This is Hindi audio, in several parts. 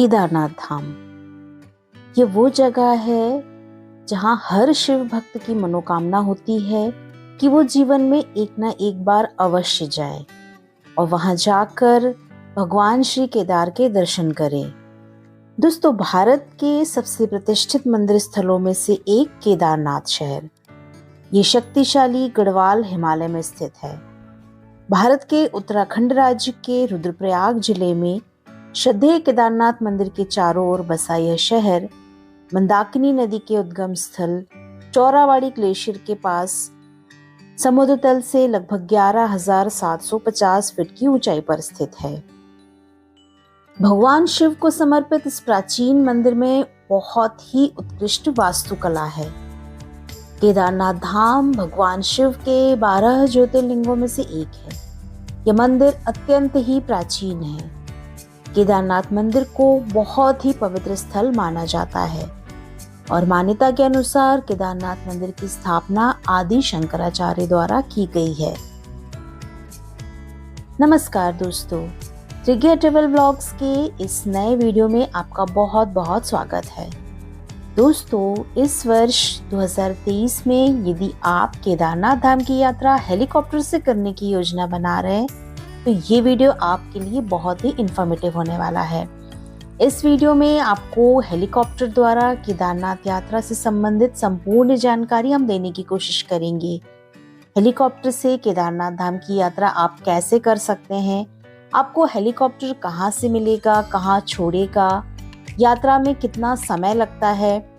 केदारनाथ धाम ये वो जगह है जहाँ हर शिव भक्त की मनोकामना होती है कि वो जीवन में एक ना एक बार अवश्य जाए और वहां जाकर भगवान श्री केदार के दर्शन करे। दोस्तों, भारत के सबसे प्रतिष्ठित मंदिर स्थलों में से एक केदारनाथ शहर, ये शक्तिशाली गढ़वाल हिमालय में स्थित है। भारत के उत्तराखंड राज्य के रुद्रप्रयाग जिले में श्रद्धेय केदारनाथ मंदिर के चारों ओर बसा यह शहर मंदाकिनी नदी के उद्गम स्थल चौरावाड़ी ग्लेशियर के पास समुद्र तल से लगभग 11,750 फीट की ऊंचाई पर स्थित है। भगवान शिव को समर्पित इस प्राचीन मंदिर में बहुत ही उत्कृष्ट वास्तुकला है। केदारनाथ धाम भगवान शिव के 12 ज्योतिर्लिंगों में से एक है। यह मंदिर अत्यंत ही प्राचीन है। केदारनाथ मंदिर को बहुत ही पवित्र स्थल माना जाता है और मान्यता के अनुसार केदारनाथ मंदिर की स्थापना आदि शंकराचार्य द्वारा की गई है। नमस्कार दोस्तों, त्रिज्या ट्रैवल ब्लॉग्स के इस नए वीडियो में आपका बहुत बहुत स्वागत है। दोस्तों, इस वर्ष 2023 में यदि आप केदारनाथ धाम की यात्रा हेलीकॉप्टर से करने की योजना बना रहे हैं तो ये वीडियो आपके लिए बहुत ही इंफॉर्मेटिव होने वाला है। इस वीडियो में आपको हेलीकॉप्टर द्वारा केदारनाथ यात्रा से संबंधित संपूर्ण जानकारी हम देने की कोशिश करेंगे। हेलीकॉप्टर से केदारनाथ धाम की यात्रा आप कैसे कर सकते हैं, आपको हेलीकॉप्टर कहाँ से मिलेगा, कहाँ छोड़ेगा, यात्रा में कितना समय लगता है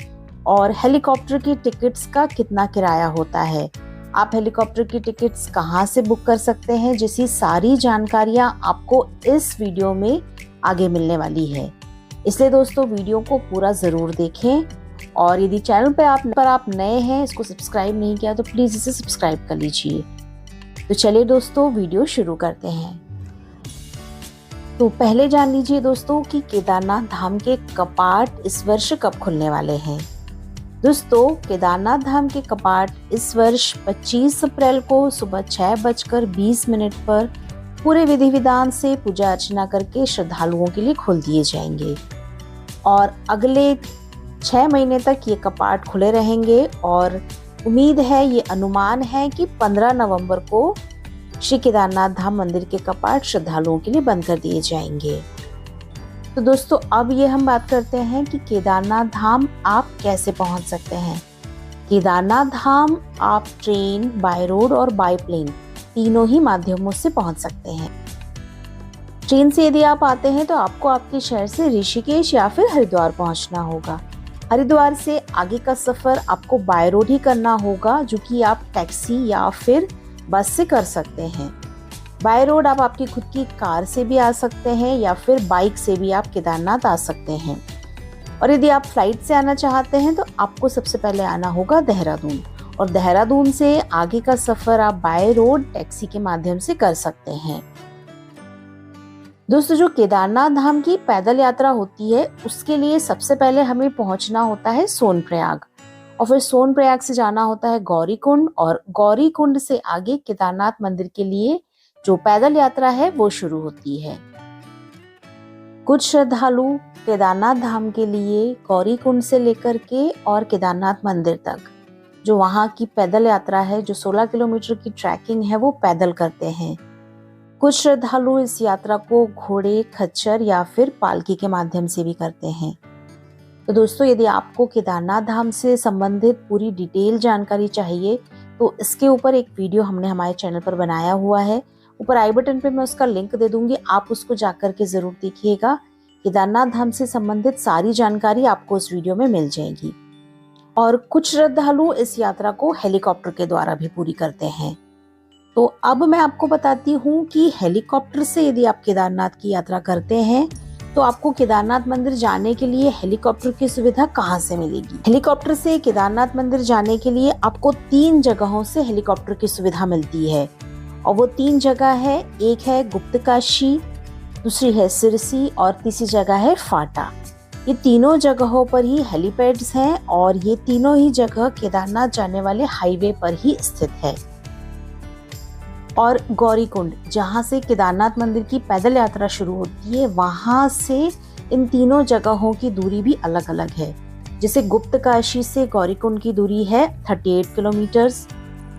और हेलीकॉप्टर की टिकट्स का कितना किराया होता है, आप हेलीकॉप्टर की टिकट्स कहाँ से बुक कर सकते हैं, जैसी सारी जानकारियाँ आपको इस वीडियो में आगे मिलने वाली है। इसलिए दोस्तों, वीडियो को पूरा ज़रूर देखें और यदि चैनल पर आप नए हैं, इसको सब्सक्राइब नहीं किया तो प्लीज़ इसे सब्सक्राइब कर लीजिए। तो चलिए दोस्तों, वीडियो शुरू करते हैं। तो पहले जान लीजिए दोस्तों कि केदारनाथ धाम के कपाट इस वर्ष कब खुलने वाले हैं। दोस्तों, केदारनाथ धाम के कपाट इस वर्ष 25 अप्रैल को सुबह 6:20 पर पूरे विधि विधान से पूजा अर्चना करके श्रद्धालुओं के लिए खोल दिए जाएंगे और अगले 6 महीने तक ये कपाट खुले रहेंगे और उम्मीद है, ये अनुमान है कि 15 नवंबर को श्री केदारनाथ धाम मंदिर के कपाट श्रद्धालुओं के लिए बंद कर दिए जाएंगे। तो दोस्तों, अब ये हम बात करते हैं कि केदारनाथ धाम आप कैसे पहुंच सकते हैं। केदारनाथ धाम आप ट्रेन, बाय रोड और बाय प्लेन तीनों ही माध्यमों से पहुंच सकते हैं। ट्रेन से यदि आप आते हैं तो आपको आपके शहर से ऋषिकेश या फिर हरिद्वार पहुंचना होगा। हरिद्वार से आगे का सफर आपको बाय रोड ही करना होगा, जो कि आप टैक्सी या फिर बस से कर सकते हैं। बाय रोड आप आपकी खुद की कार से भी आ सकते हैं या फिर बाइक से भी आप केदारनाथ आ सकते हैं। और यदि आप फ्लाइट से आना चाहते हैं तो आपको सबसे पहले आना होगा देहरादून और देहरादून से आगे का सफर आप बाय रोड टैक्सी के माध्यम से कर सकते हैं। दोस्तों, जो केदारनाथ धाम की पैदल यात्रा होती है उसके लिए सबसे पहले हमें पहुंचना होता है सोनप्रयाग और फिर सोनप्रयाग से जाना होता है गौरीकुंड और गौरीकुंड से आगे केदारनाथ मंदिर के लिए जो पैदल यात्रा है वो शुरू होती है। कुछ श्रद्धालु केदारनाथ धाम के लिए गौरीकुंड से लेकर के और केदारनाथ मंदिर तक जो वहाँ की पैदल यात्रा है, जो 16 किलोमीटर की ट्रैकिंग है, वो पैदल करते हैं। कुछ श्रद्धालु इस यात्रा को घोड़े, खच्चर या फिर पालकी के माध्यम से भी करते हैं। तो दोस्तों, यदि आपको केदारनाथ धाम से संबंधित पूरी डिटेल जानकारी चाहिए तो इसके ऊपर एक वीडियो हमने हमारे चैनल पर बनाया हुआ है। ऊपर आई बटन पे मैं उसका लिंक दे दूंगी, आप उसको जाकर के जरूर देखिएगा। केदारनाथ धाम से संबंधित सारी जानकारी आपको इस वीडियो में मिल जाएगी। और कुछ श्रद्धालु इस यात्रा को हेलीकॉप्टर के द्वारा भी पूरी करते हैं। तो अब मैं आपको बताती हूँ कि हेलीकॉप्टर से यदि आप केदारनाथ की यात्रा करते हैं तो आपको केदारनाथ मंदिर जाने के लिए हेलीकॉप्टर की सुविधा कहाँ से मिलेगी। हेलीकॉप्टर से केदारनाथ मंदिर जाने के लिए आपको 3 जगहों से हेलीकॉप्टर की सुविधा मिलती है और वो 3 जगह है। एक है गुप्तकाशी, दूसरी है सिरसी और तीसरी जगह है फाटा। ये तीनों जगहों पर ही हेलीपैड्स हैं और ये तीनों ही जगह केदारनाथ जाने वाले हाईवे पर ही स्थित है। और गौरीकुंड, जहाँ से केदारनाथ मंदिर की पैदल यात्रा शुरू होती है, वहाँ से इन तीनों जगहों की दूरी भी अलग अलग है। जैसे गुप्तकाशी से गौरीकुंड की दूरी है 38 किलोमीटर्स,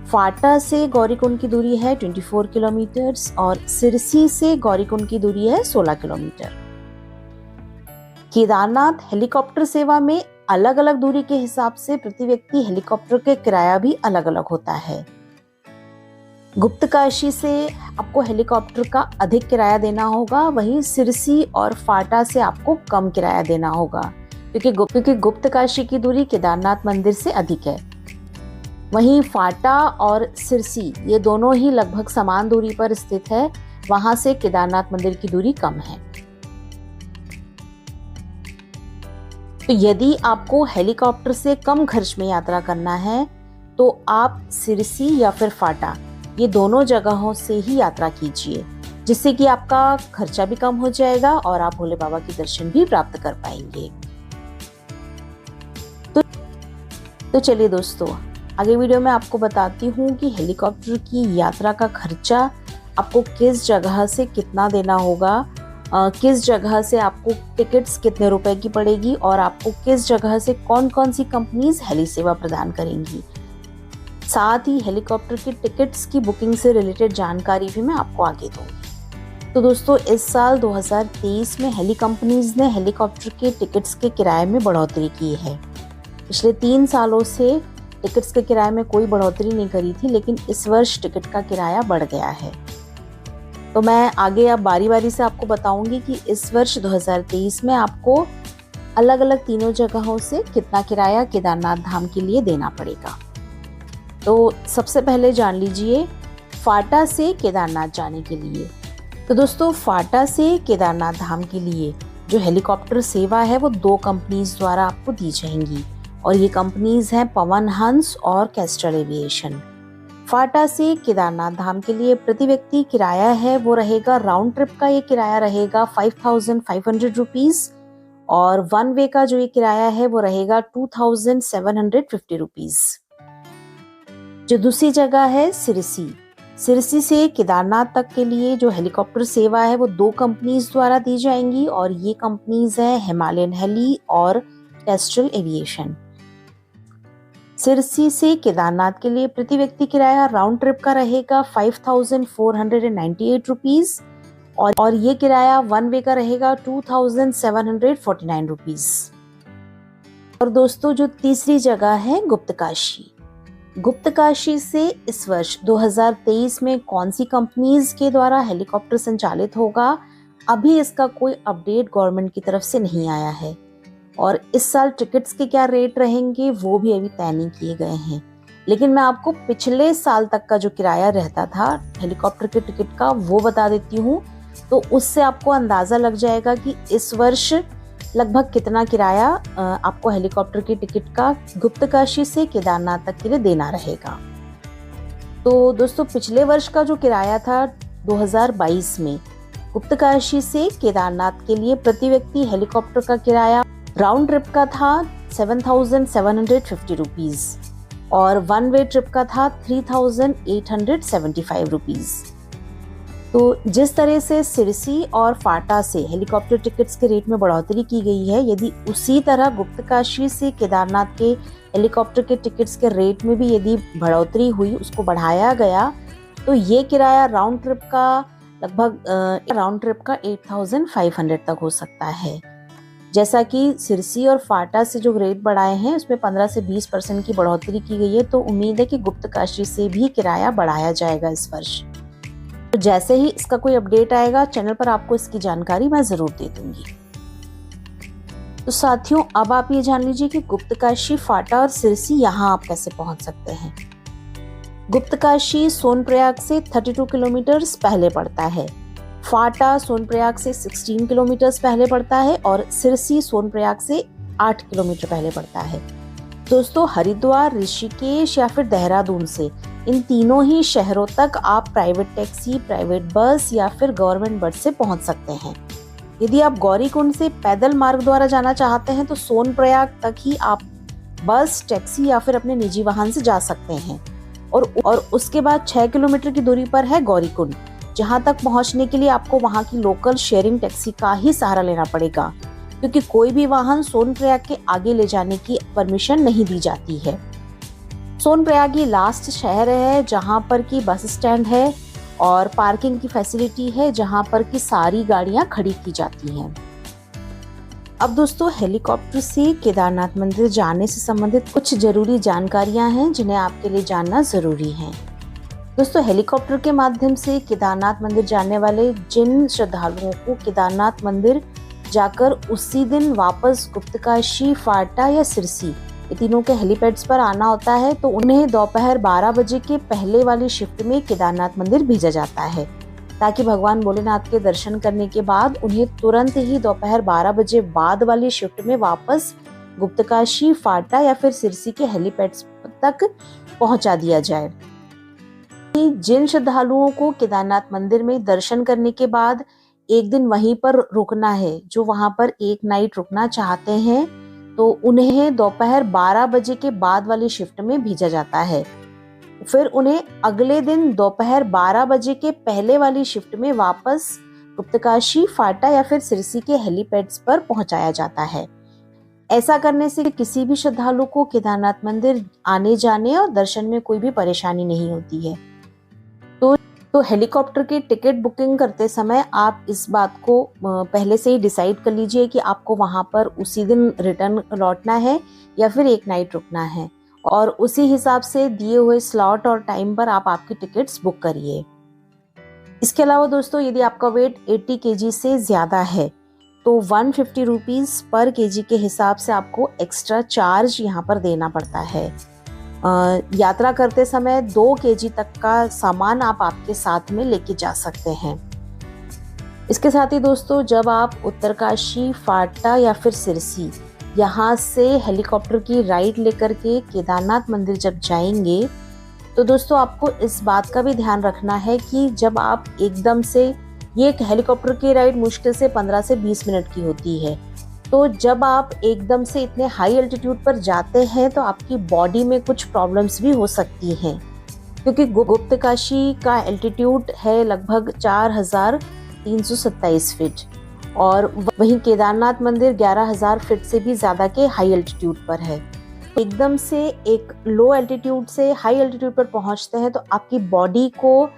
फाटा से गौरीकुंड की दूरी है 24 किलोमीटर्स और सिरसी से गौरीकुंड की दूरी है 16 किलोमीटर। केदारनाथ हेलीकॉप्टर सेवा में अलग अलग दूरी के हिसाब से प्रति व्यक्ति हेलीकॉप्टर के किराया भी अलग अलग होता है। गुप्तकाशी से आपको हेलीकॉप्टर का अधिक किराया देना होगा, वहीं सिरसी और फाटा से आपको कम किराया देना होगा क्योंकि गुप्तकाशी की दूरी केदारनाथ मंदिर से अधिक है। वहीं फाटा और सिरसी ये दोनों ही लगभग समान दूरी पर स्थित है, वहां से केदारनाथ मंदिर की दूरी कम है। तो यदि आपको हेलीकॉप्टर से कम खर्च में यात्रा करना है तो आप सिरसी या फिर फाटा ये दोनों जगहों से ही यात्रा कीजिए, जिससे कि आपका खर्चा भी कम हो जाएगा और आप भोले बाबा के दर्शन भी प्राप्त कर पाएंगे। तो चलिए दोस्तों, आगे वीडियो में आपको बताती हूँ कि हेलीकॉप्टर की यात्रा का खर्चा आपको किस जगह से कितना देना होगा, किस जगह से आपको टिकट्स कितने रुपए की पड़ेगी और आपको किस जगह से कौन कौन सी कंपनीज हेली सेवा प्रदान करेंगी। साथ ही हेलीकॉप्टर की टिकट्स की बुकिंग से रिलेटेड जानकारी भी मैं आपको आगे दूंगी। तो दोस्तों, इस साल 2023 में हेली कंपनीज ने हेलीकॉप्टर के टिकट्स के किराए में बढ़ोतरी की है। पिछले 3 सालों से टिकट्स के किराए में कोई बढ़ोतरी नहीं करी थी, लेकिन इस वर्ष टिकट का किराया बढ़ गया है। तो मैं आगे अब बारी बारी से आपको बताऊंगी कि इस वर्ष 2023 में आपको अलग अलग तीनों जगहों से कितना किराया केदारनाथ धाम के लिए देना पड़ेगा। तो सबसे पहले जान लीजिए फाटा से केदारनाथ जाने के लिए। तो दोस्तों, फाटा से केदारनाथ धाम के लिए जो हेलीकॉप्टर सेवा है वो 2 कंपनीज द्वारा आपको दी जाएंगी और ये कंपनीज हैं पवन हंस और कैस्ट्रल एविएशन। फाटा से केदारनाथ धाम के लिए प्रति व्यक्ति किराया है वो रहेगा, राउंड ट्रिप का ये किराया रहेगा 5500 रुपीज और वन वे का जो ये किराया है वो रहेगा 2750 रुपीज। जो दूसरी जगह है सिरसी से केदारनाथ तक के लिए जो हेलीकॉप्टर सेवा है वो 2 कंपनीज द्वारा दी जाएंगी और ये कंपनीज हैं हिमालयन हेली और कैस्ट्रल एविएशन। सिरसी से केदारनाथ के लिए प्रति व्यक्ति किराया राउंड ट्रिप का रहेगा 5498 रुपीज और ये किराया वन वे का रहेगा 2749 रुपीज। और दोस्तों, जो तीसरी जगह है गुप्तकाशी से इस वर्ष 2023 में कौन सी कंपनीज के द्वारा हेलीकॉप्टर संचालित होगा, अभी इसका कोई अपडेट गवर्नमेंट की तरफ से नहीं आया है और इस साल टिकट्स के क्या रेट रहेंगे वो भी अभी तय नहीं किए गए हैं। लेकिन मैं आपको पिछले साल तक का जो किराया रहता था हेलीकॉप्टर के टिकट का वो बता देती हूँ, तो उससे आपको अंदाजा लग जाएगा कि इस वर्ष लगभग कितना किराया आपको हेलीकॉप्टर की टिकट का गुप्तकाशी से केदारनाथ तक के लिए देना रहेगा। तो दोस्तों, पिछले वर्ष का जो किराया था 2022 में गुप्तकाशी से केदारनाथ के लिए प्रति व्यक्ति हेलीकॉप्टर का किराया राउंड ट्रिप का था 7750 रुपीज और वन वे ट्रिप का था 3875 रुपीज। तो जिस तरह से सिरसी और फाटा से हेलीकॉप्टर टिकट्स के रेट में बढ़ोतरी की गई है, यदि उसी तरह गुप्तकाशी से केदारनाथ के हेलीकॉप्टर के टिकट्स के रेट में भी यदि बढ़ोतरी हुई, उसको बढ़ाया गया, तो ये किराया राउंड ट्रिप का लगभग 8500 तक हो सकता है। जैसा कि सिरसी और फाटा से जो रेट बढ़ाए हैं उसमें 15 से 20% की बढ़ोतरी की गई है, तो उम्मीद है कि गुप्तकाशी से भी किराया बढ़ाया जाएगा इस वर्ष। तो जैसे ही इसका कोई अपडेट आएगा चैनल पर आपको इसकी जानकारी मैं जरूर दे दूंगी। तो साथियों, अब आप ये जान लीजिए कि गुप्तकाशी, फाटा और सिरसी यहाँ आप कैसे पहुंच सकते हैं। गुप्तकाशी सोनप्रयाग से 32 किलोमीटर पहले पड़ता है, फाटा सोनप्रयाग से 16 किलोमीटर पहले पड़ता है और सिरसी सोनप्रयाग से 8 किलोमीटर पहले पड़ता है। दोस्तों, हरिद्वार, ऋषिकेश या फिर देहरादून से इन तीनों ही शहरों तक आप प्राइवेट टैक्सी, प्राइवेट बस या फिर गवर्नमेंट बस से पहुंच सकते हैं। यदि आप गौरीकुंड से पैदल मार्ग द्वारा जाना चाहते हैं तो सोनप्रयाग तक ही आप बस, टैक्सी या फिर अपने निजी वाहन से जा सकते हैं और उसके बाद 6 किलोमीटर की दूरी पर है गौरीकुंड, जहां तक पहुंचने के लिए आपको वहां की लोकल शेयरिंग टैक्सी का ही सहारा लेना पड़ेगा। क्योंकि कोई भी वाहन सोनप्रयाग के आगे ले जाने की परमिशन नहीं दी जाती है। सोनप्रयाग ये लास्ट शहर है जहां पर की बस स्टैंड है और पार्किंग की फैसिलिटी है, जहां पर की सारी गाड़ियां खड़ी की जाती हैं। अब दोस्तों, हेलीकॉप्टर से केदारनाथ मंदिर जाने से संबंधित कुछ जरूरी जानकारियां हैं जिन्हें आपके लिए जानना जरूरी है। दोस्तों, हेलीकॉप्टर के माध्यम से केदारनाथ मंदिर जाने वाले जिन श्रद्धालुओं को केदारनाथ मंदिर जाकर उसी दिन वापस गुप्तकाशी, फाटा या सिरसी ये तीनों के हेलीपैड्स पर आना होता है, तो उन्हें दोपहर 12 बजे के पहले वाली शिफ्ट में केदारनाथ मंदिर भेजा जाता है, ताकि भगवान भोलेनाथ के दर्शन करने के बाद उन्हें तुरंत ही दोपहर 12 बजे बाद वाली शिफ्ट में वापस गुप्तकाशी, फाटा या फिर सिरसी के हेलीपैड्स तक पहुंचा दिया जाए। जिन श्रद्धालुओं को केदारनाथ मंदिर में दर्शन करने के बाद एक दिन वहीं पर रुकना है, जो वहां पर एक नाइट रुकना चाहते हैं, तो उन्हें दोपहर 12 बजे के बाद वाली शिफ्ट में भेजा जाता है। फिर उन्हें अगले दिन दोपहर 12 बजे के पहले वाली शिफ्ट में वापस गुप्तकाशी, फाटा या फिर सिरसी के हेलीपैड्स पर पहुंचाया जाता है। ऐसा करने से किसी भी श्रद्धालु को केदारनाथ मंदिर आने जाने और दर्शन में कोई भी परेशानी नहीं होती है। तो हेलीकॉप्टर की टिकट बुकिंग करते समय आप इस बात को पहले से ही डिसाइड कर लीजिए कि आपको वहां पर उसी दिन रिटर्न लौटना है या फिर एक नाइट रुकना है, और उसी हिसाब से दिए हुए स्लॉट और टाइम पर आप आपकी टिकट्स बुक करिए। इसके अलावा दोस्तों, यदि आपका वेट 80 kg से ज़्यादा है तो 150 रुपीज़ पर kg के हिसाब से आपको एक्स्ट्रा चार्ज यहाँ पर देना पड़ता है। यात्रा करते समय 2 kg तक का सामान आप आपके साथ में लेके जा सकते हैं। इसके साथ ही दोस्तों, जब आप उत्तरकाशी, फाटा या फिर सिरसी यहाँ से हेलीकॉप्टर की राइड लेकर के केदारनाथ मंदिर जब जाएंगे, तो दोस्तों आपको इस बात का भी ध्यान रखना है कि जब आप एकदम से, ये हेलीकॉप्टर की राइड मुश्किल से 15 से 20 मिनट की होती है, तो जब आप एकदम से इतने हाई एल्टीट्यूड पर जाते हैं तो आपकी बॉडी में कुछ प्रॉब्लम्स भी हो सकती हैं, क्योंकि गुप्तकाशी का एल्टीट्यूड है लगभग 4327 फीट और वहीं केदारनाथ मंदिर 11000 फीट से भी ज़्यादा के हाई एल्टीट्यूड पर है। एकदम से एक लो एल्टीट्यूड से हाई एल्टीट्यूड पर पहुंचते हैं तो आपकी बॉडी को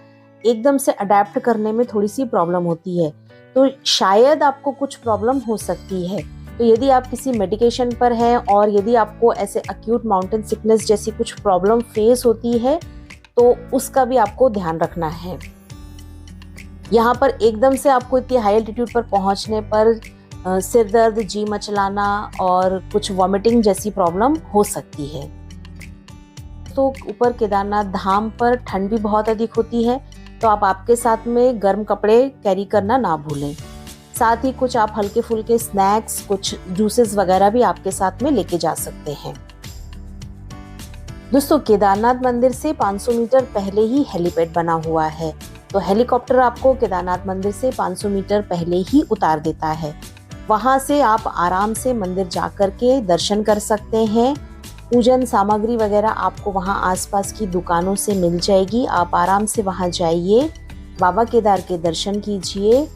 एकदम से अडेप्ट करने में थोड़ी सी प्रॉब्लम होती है, तो शायद आपको कुछ प्रॉब्लम हो सकती है। तो यदि आप किसी मेडिकेशन पर हैं और यदि आपको ऐसे अक्यूट माउंटेन सिकनेस जैसी कुछ प्रॉब्लम फेस होती है तो उसका भी आपको ध्यान रखना है। यहाँ पर एकदम से आपको इतनी हाई एल्टीट्यूड पर पहुँचने पर सिर दर्द, जी मचलाना और कुछ वॉमिटिंग जैसी प्रॉब्लम हो सकती है। तो ऊपर केदारनाथ धाम पर ठंड भी बहुत अधिक होती है, तो आप आपके साथ में गर्म कपड़े कैरी करना ना भूलें। साथ ही कुछ आप हल्के फुल्के स्नैक्स, कुछ जूसेस वगैरह भी आपके साथ में लेके जा सकते हैं। दोस्तों, केदारनाथ मंदिर से 500 मीटर पहले ही हेलीपैड बना हुआ है, तो हेलीकॉप्टर आपको केदारनाथ मंदिर से 500 मीटर पहले ही उतार देता है। वहां से आप आराम से मंदिर जाकर के दर्शन कर सकते हैं। पूजन सामग्री वगैरह आपको वहां आसपास की दुकानों से मिल जाएगी। आप आराम से वहां जाइए, बाबा केदार के दर्शन कीजिए।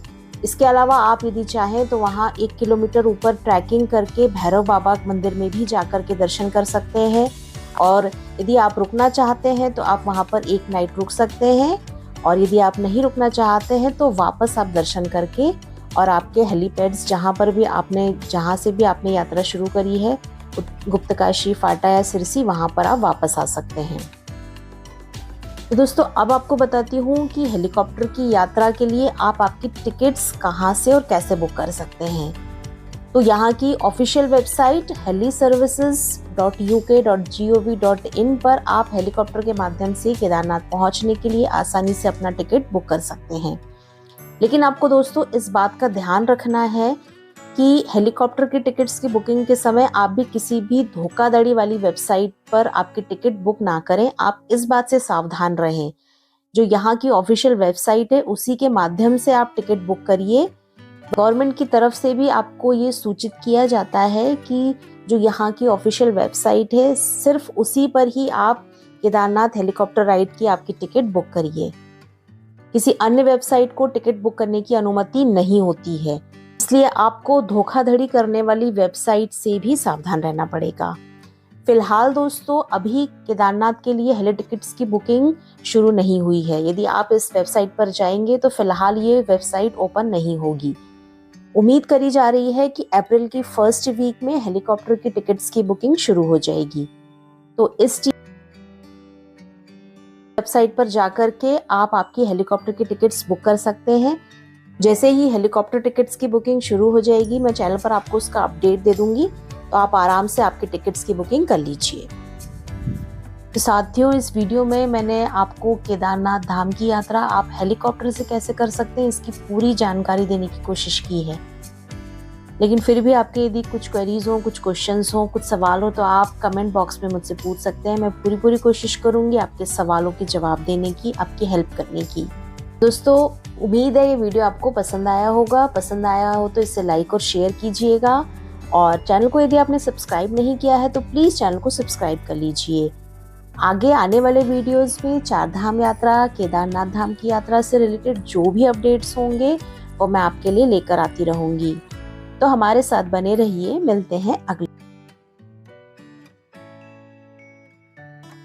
इसके अलावा आप यदि चाहें तो वहाँ 1 किलोमीटर ऊपर ट्रैकिंग करके भैरव बाबा मंदिर में भी जाकर के दर्शन कर सकते हैं, और यदि आप रुकना चाहते हैं तो आप वहाँ पर एक नाइट रुक सकते हैं, और यदि आप नहीं रुकना चाहते हैं तो वापस आप दर्शन करके और आपके हेलीपैड्स जहाँ से भी आपने यात्रा शुरू करी है, गुप्तकाशी, फाटा या सिरसी, वहाँ पर आप वापस आ सकते हैं। तो दोस्तों, अब आपको बताती हूँ कि हेलीकॉप्टर की यात्रा के लिए आप आपकी टिकट्स कहाँ से और कैसे बुक कर सकते हैं। तो यहाँ की ऑफिशियल वेबसाइट heliservices.uk.gov.in पर आप हेलीकॉप्टर के माध्यम से केदारनाथ पहुँचने के लिए आसानी से अपना टिकट बुक कर सकते हैं। लेकिन आपको दोस्तों इस बात का ध्यान रखना है कि हेलीकॉप्टर की टिकट्स की बुकिंग के समय आप भी किसी भी धोखाधड़ी वाली वेबसाइट पर आपकी टिकट बुक ना करें। आप इस बात से सावधान रहें, जो यहाँ की ऑफिशियल वेबसाइट है उसी के माध्यम से आप टिकट बुक करिए। गवर्नमेंट की तरफ से भी आपको ये सूचित किया जाता है कि जो यहाँ की ऑफिशियल वेबसाइट है सिर्फ उसी पर ही आप केदारनाथ हेलीकॉप्टर राइड की आपकी टिकट बुक करिए। किसी अन्य वेबसाइट को टिकट बुक करने की अनुमति नहीं होती है। इस इसलिए आपको धोखाधड़ी करने वाली वेबसाइट से भी सावधान रहना पड़ेगा। फिलहाल दोस्तों अभी केदारनाथ के लिए हेली टिकट्स की बुकिंग शुरू नहीं हुई है। यदि आप इस वेबसाइट पर जाएंगे तो फिलहाल ये वेबसाइट ओपन नहीं होगी। उम्मीद करी जा रही है कि अप्रैल की फर्स्ट वीक में हेलीकॉप्टर की टिकट्स की बुकिंग शुरू हो जाएगी। तो इस वेबसाइट पर जाकर के आप आपकी हेलीकॉप्टर की टिकट्स बुक कर सकते हैं। जैसे ही हेलीकॉप्टर टिकट्स की बुकिंग शुरू हो जाएगी मैं चैनल पर आपको उसका अपडेट दे दूंगी, तो आप आराम से आपकी टिकट्स की बुकिंग कर लीजिए। तो साथियों इस वीडियो में मैंने आपको केदारनाथ धाम की यात्रा आप हेलीकॉप्टर से कैसे कर सकते हैं इसकी पूरी जानकारी देने की कोशिश की है। लेकिन फिर भी आपके यदि कुछ क्वेरीज हो, कुछ क्वेश्चंस हो, कुछ सवाल हो तो आप कमेंट बॉक्स में मुझसे पूछ सकते हैं। मैं पूरी कोशिश करूंगी आपके सवालों के जवाब देने की, आपकी हेल्प करने की। दोस्तों उम्मीद है ये वीडियो आपको पसंद आया होगा। पसंद आया हो तो इसे लाइक और शेयर कीजिएगा, और चैनल को यदि आपने सब्सक्राइब नहीं किया है तो प्लीज़ चैनल को सब्सक्राइब कर लीजिए। आगे आने वाले वीडियोस में 4 धाम यात्रा, केदारनाथ धाम की यात्रा से रिलेटेड जो भी अपडेट्स होंगे वो मैं आपके लिए लेकर आती रहूँगी। तो हमारे साथ बने रहिए। मिलते हैं अगले